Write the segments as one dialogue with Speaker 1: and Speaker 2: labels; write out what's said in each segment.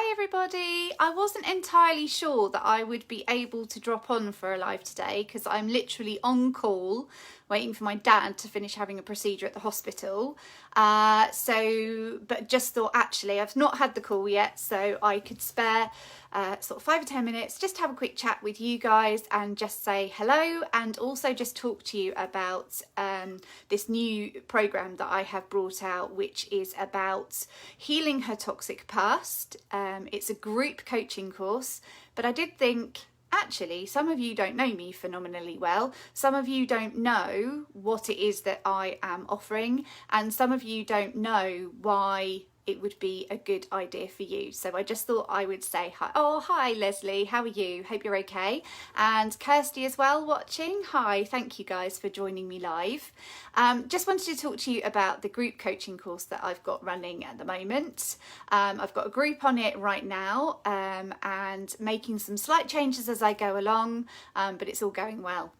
Speaker 1: Hi everybody. I wasn't entirely sure that I would be able to drop on for a live today because I'm literally on call waiting for my dad to finish having a procedure at the hospital. But just thought actually I've not had the call yet, so I could spare sort of 5 or 10 minutes just to have a quick chat with you guys and just say hello, and also just talk to you about this new program that I have brought out, which is about healing her toxic past. It's a group coaching course, but I did think, actually, some of you don't know me phenomenally well. Some of you don't know what it is that I am offering, and some of you don't know why it would be a good idea for you. So I just thought I would say hi. Oh, hi Leslie, how are you? Hope you're okay. And Kirsty as well watching. Hi, thank you guys for joining me live. Just wanted to talk to you about the group coaching course that I've got running at the moment. I've got a group on it right now and making some slight changes as I go along, but it's all going well.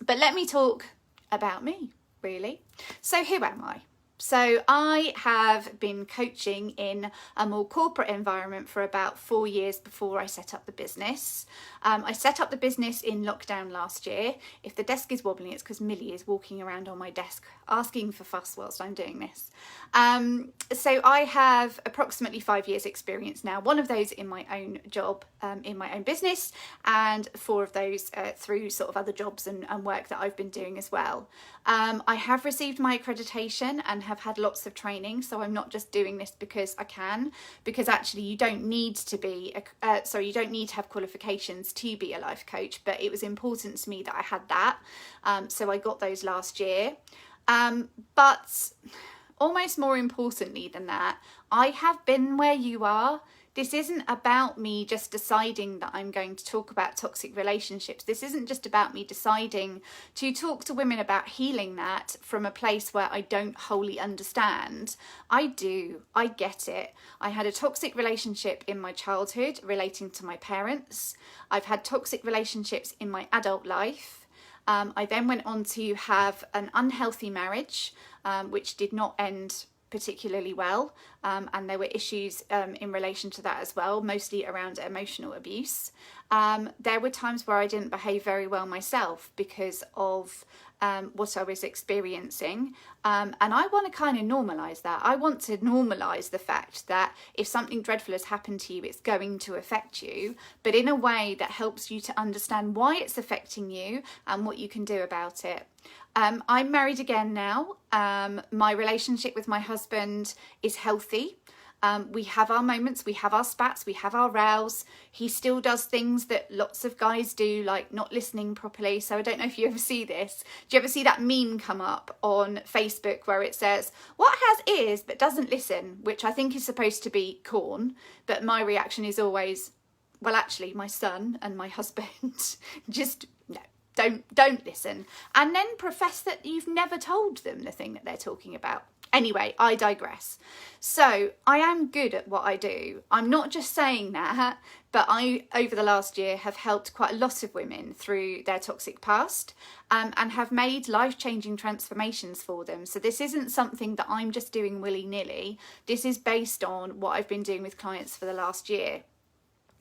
Speaker 1: But let me talk about me, really. So who am I? So I have been coaching in a more corporate environment for about 4 years before I set up the business. I set up the business in lockdown last year. If the desk is wobbling, it's because Millie is walking around on my desk asking for fuss whilst I'm doing this. So I have approximately 5 years experience now, one of those in my own job, in my own business, and 4 of those through sort of other jobs and work that I've been doing as well. I have received my accreditation and have had lots of training, so I'm not just doing this because I can, because actually you don't need to be, you don't need to have qualifications to be a life coach, but it was important to me that I had that, so I got those last year. But almost more importantly than that, I have been where you are. This isn't about me just deciding that I'm going to talk about toxic relationships. This isn't just about me deciding to talk to women about healing that from a place where I don't wholly understand. I do. I get it. I had a toxic relationship in my childhood relating to my parents. I've had toxic relationships in my adult life. I then went on to have an unhealthy marriage, which did not end particularly well, and there were issues in relation to that as well, mostly around emotional abuse. There were times where I didn't behave very well myself because of what I was experiencing, and I want to kind of normalise that. I want to normalise the fact that if something dreadful has happened to you, it's going to affect you, but in a way that helps you to understand why it's affecting you and what you can do about it. I'm married again now. My relationship with my husband is healthy. We have our moments, we have our spats, we have our rows. He still does things that lots of guys do, like not listening properly. So I don't know if you ever see this. Do you ever see that meme come up on Facebook where it says, "What has ears but doesn't listen?" Which I think is supposed to be corn. But my reaction is always, well, actually, my son and my husband just, no. Don't listen, and then profess that you've never told them the thing that they're talking about. Anyway, I digress. So I am good at what I do. I'm not just saying that, but I, over the last year, have helped quite a lot of women through their toxic past, and have made life-changing transformations for them. So this isn't something that I'm just doing willy-nilly. This is based on what I've been doing with clients for the last year.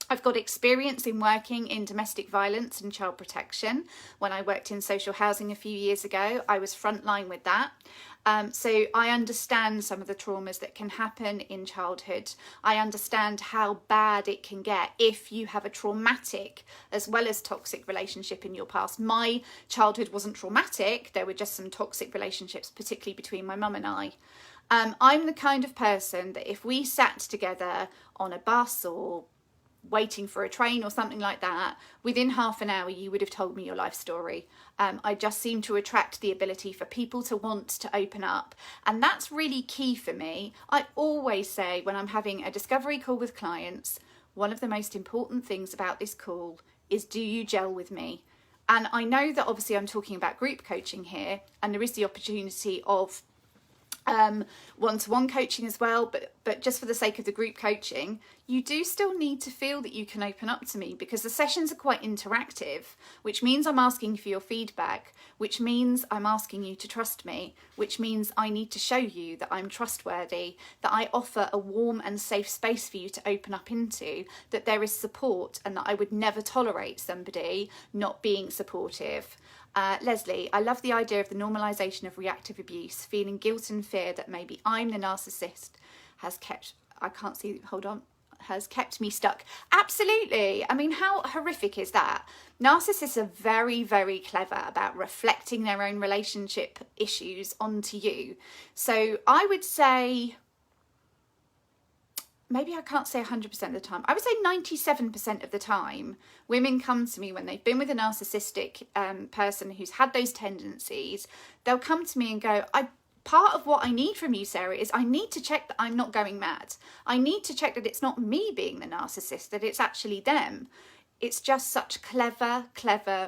Speaker 1: I've got experience in working in domestic violence and child protection. When I worked in social housing a few years ago, I was frontline with that. So I understand some of the traumas that can happen in childhood. I understand how bad it can get if you have a traumatic as well as toxic relationship in your past. My childhood wasn't traumatic. There were just some toxic relationships, particularly between my mum and I. I'm the kind of person that if we sat together on a bus or waiting for a train or something like that, within half an hour you would have told me your life story. I just seem to attract the ability for people to want to open up, and that's really key for me. I always say when I'm having a discovery call with clients, one of the most important things about this call is, do you gel with me? And I know that obviously I'm talking about group coaching here, and there is the opportunity of one-to-one coaching as well, but but just for the sake of the group coaching, you do still need to feel that you can open up to me, because the sessions are quite interactive, which means I'm asking for your feedback, which means I'm asking you to trust me, which means I need to show you that I'm trustworthy, that I offer a warm and safe space for you to open up into, that there is support, and that I would never tolerate somebody not being supportive. Leslie, I love the idea of the normalisation of reactive abuse. Feeling guilt and fear that maybe I'm the narcissist has kept me stuck. Absolutely. I mean, how horrific is that? Narcissists are very, very clever about reflecting their own relationship issues onto you. So I would say, maybe I can't say 100% of the time, I would say 97% of the time, women come to me when they've been with a narcissistic person who's had those tendencies. They'll come to me and go, part of what I need from you, Sarah, is I need to check that I'm not going mad. I need to check that it's not me being the narcissist, that it's actually them. It's just such clever,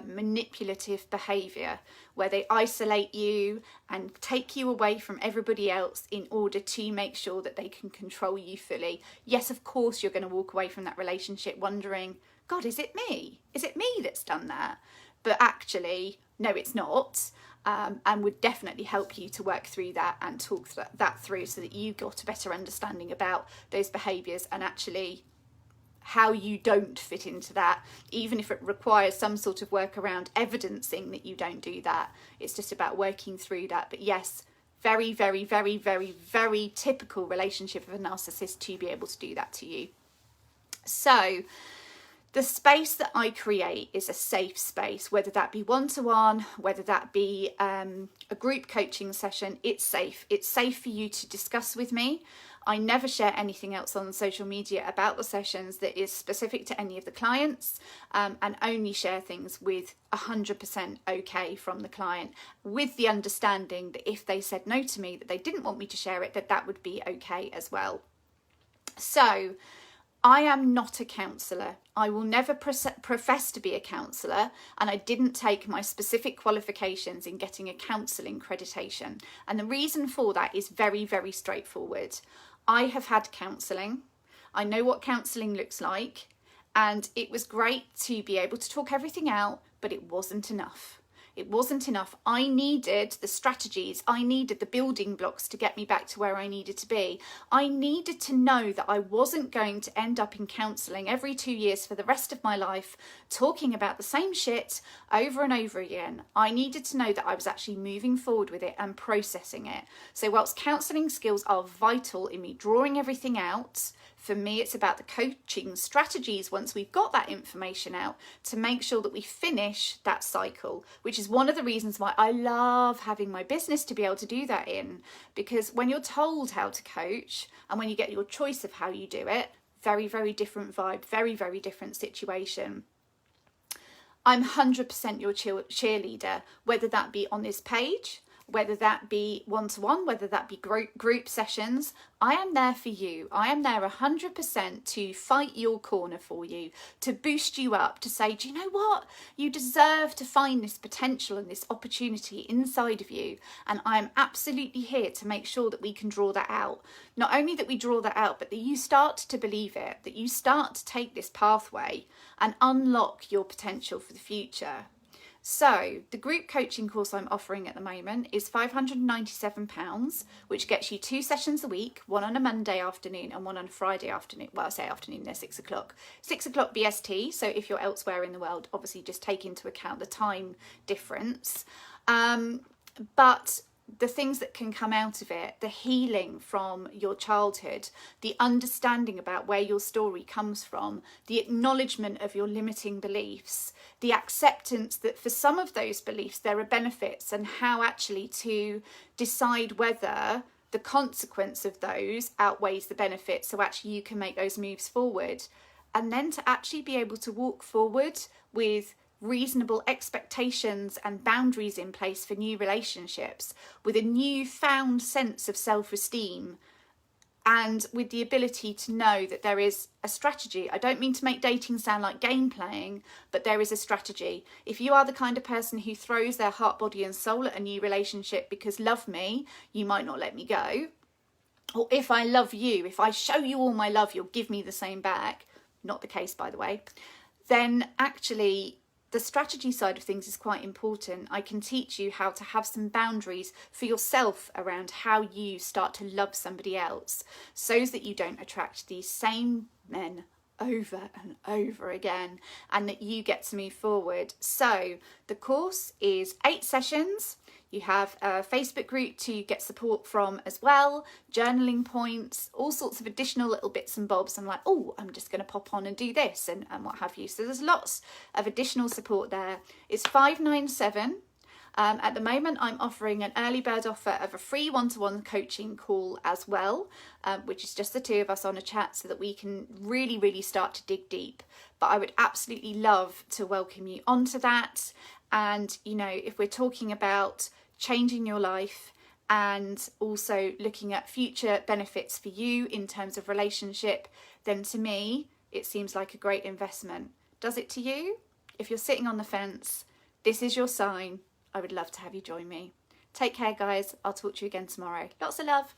Speaker 1: manipulative behaviour where they isolate you and take you away from everybody else in order to make sure that they can control you fully. Yes, of course, you're going to walk away from that relationship wondering, God, is it me? Is it me that's done that? But actually, no, it's not. And would definitely help you to work through that and talk that through so that you got a better understanding about those behaviours and actually how you don't fit into that, even if it requires some sort of work around evidencing that you don't do that. It's just about working through that. But yes, very, very, very, very, very typical relationship of a narcissist to be able to do that to you. So the space that I create is a safe space, whether that be one-to-one, whether that be a group coaching session. It's safe. It's safe for you to discuss with me. I never share anything else on social media about the sessions that is specific to any of the clients, and only share things with 100% okay from the client, with the understanding that if they said no to me, that they didn't want me to share it, that would be okay as well. So I am not a counsellor. I will never profess to be a counsellor, and I didn't take my specific qualifications in getting a counselling accreditation. And the reason for that is very, very straightforward. I have had counselling. I know what counselling looks like, and it was great to be able to talk everything out, but it wasn't enough. It wasn't enough. I needed the strategies. I needed the building blocks to get me back to where I needed to be. I needed to know that I wasn't going to end up in counselling every 2 years for the rest of my life, talking about the same shit over and over again. I needed to know that I was actually moving forward with it and processing it. So whilst counselling skills are vital in me drawing everything out, for me, it's about the coaching strategies once we've got that information out to make sure that we finish that cycle, which is one of the reasons why I love having my business to be able to do that in. Because when you're told how to coach and when you get your choice of how you do it, very, very different vibe, very, very different situation. I'm 100% your cheerleader, whether that be on this page, whether that be one-to-one, whether that be group sessions. I am there for you. I am there 100% to fight your corner for you, to boost you up, to say, do you know what? You deserve to find this potential and this opportunity inside of you. And I am absolutely here to make sure that we can draw that out. Not only that we draw that out, but that you start to believe it, that you start to take this pathway and unlock your potential for the future. So the group coaching course I'm offering at the moment is £597, which gets you 2 sessions a week, one on a Monday afternoon and one on a Friday afternoon. Well, I say afternoon, they're 6 o'clock. 6 o'clock BST, so if you're elsewhere in the world, obviously just take into account the time difference. But the things that can come out of it, the healing from your childhood, the understanding about where your story comes from, the acknowledgement of your limiting beliefs, the acceptance that for some of those beliefs there are benefits, and how actually to decide whether the consequence of those outweighs the benefit, so actually you can make those moves forward. And then to actually be able to walk forward with reasonable expectations and boundaries in place for new relationships, with a newfound sense of self-esteem, and with the ability to know that there is a strategy. I don't mean to make dating sound like game playing, but there is a strategy. If you are the kind of person who throws their heart, body and soul at a new relationship because love me, you might not let me go, or if I love you, if I show you all my love, you'll give me the same back. Not the case, by the way. Then actually the strategy side of things is quite important. I can teach you how to have some boundaries for yourself around how you start to love somebody else, so that you don't attract these same men over and over again, and that you get to move forward. So the course is 8 sessions. You have a Facebook group to get support from as well, journaling points, all sorts of additional little bits and bobs. I'm like, oh, I'm just going to pop on and do this and what have you. So there's lots of additional support there. It's $597. At the moment, I'm offering an early bird offer of a free one-to-one coaching call as well, which is just the two of us on a chat so that we can really, really start to dig deep. But I would absolutely love to welcome you onto that. And, you know, if we're talking about changing your life and also looking at future benefits for you in terms of relationship, then to me, it seems like a great investment. Does it to you? If you're sitting on the fence, this is your sign. I would love to have you join me. Take care, guys. I'll talk to you again tomorrow. Lots of love.